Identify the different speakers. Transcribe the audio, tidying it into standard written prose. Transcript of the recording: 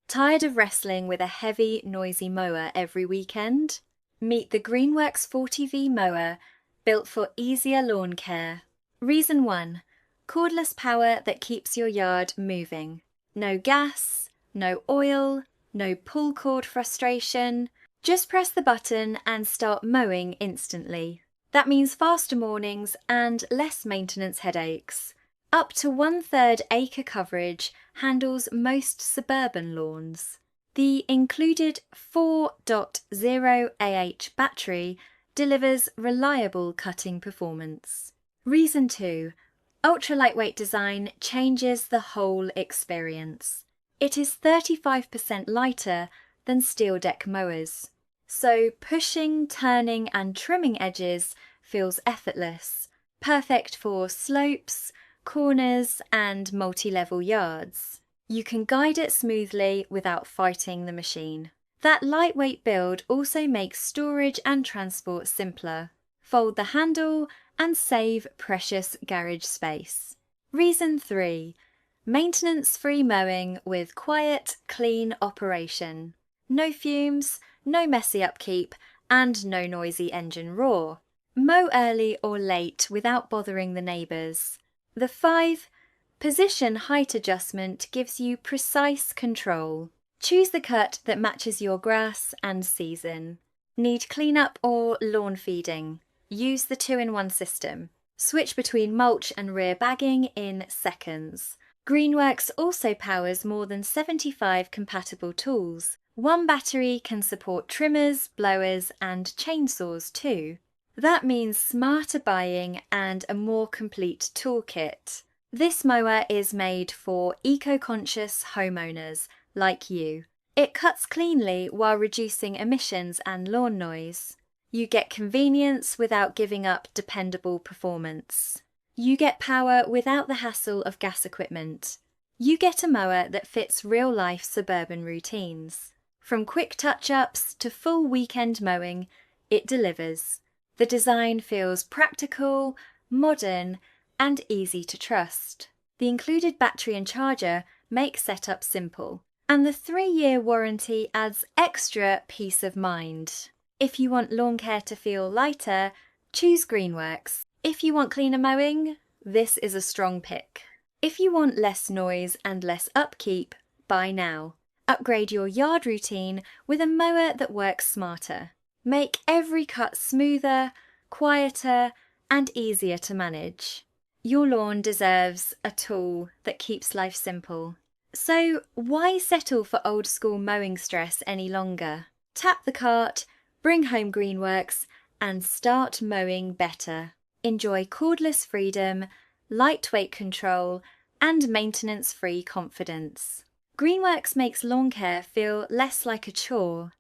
Speaker 1: Tired of wrestling with a heavy, noisy mower every weekend? Meet the Greenworks 40V Mower, built for easier lawn care. Reason 1. Cordless power that keeps your yard moving. No gas, no oil, no pull cord frustration. Just press the button and start mowing instantly. That means faster mornings and less maintenance headaches. Up to 1/3 acre coverage handles most suburban lawns. The included 4.0 AH battery delivers reliable cutting performance. Reason 2. Ultra-lightweight design changes the whole experience. It is 35% lighter than steel deck mowers, so pushing, turning and trimming edges feels effortless, perfect for slopes, corners and multi-level yards. You can guide it smoothly without fighting the machine. That lightweight build also makes storage and transport simpler. Fold the handle and save precious garage space. Reason 3. Maintenance-free mowing with quiet, clean operation. No fumes, no messy upkeep, and no noisy engine roar. Mow early or late without bothering the neighbours. The 5. Position height adjustment gives you precise control. Choose the cut that matches your grass and season. Need cleanup or lawn feeding? Use the 2-in-1 system. Switch between mulch and rear bagging in seconds. Greenworks also powers more than 75 compatible tools. One battery can support trimmers, blowers and chainsaws too. That means smarter buying and a more complete toolkit. This mower is made for eco-conscious homeowners like you. It cuts cleanly while reducing emissions and lawn noise. You get convenience without giving up dependable performance. You get power without the hassle of gas equipment. You get a mower that fits real-life suburban routines. From quick touch-ups to full weekend mowing, it delivers. The design feels practical, modern, and easy to trust. The included battery and charger make setup simple, and the 3-year warranty adds extra peace of mind. If you want lawn care to feel lighter, choose Greenworks. If you want cleaner mowing, this is a strong pick. If you want less noise and less upkeep, buy now. Upgrade your yard routine with a mower that works smarter. Make every cut smoother, quieter, and easier to manage. Your lawn deserves a tool that keeps life simple. So why settle for old-school mowing stress any longer? Tap the cart, bring home Greenworks, and start mowing better. Enjoy cordless freedom, lightweight control, and maintenance-free confidence. Greenworks makes lawn care feel less like a chore.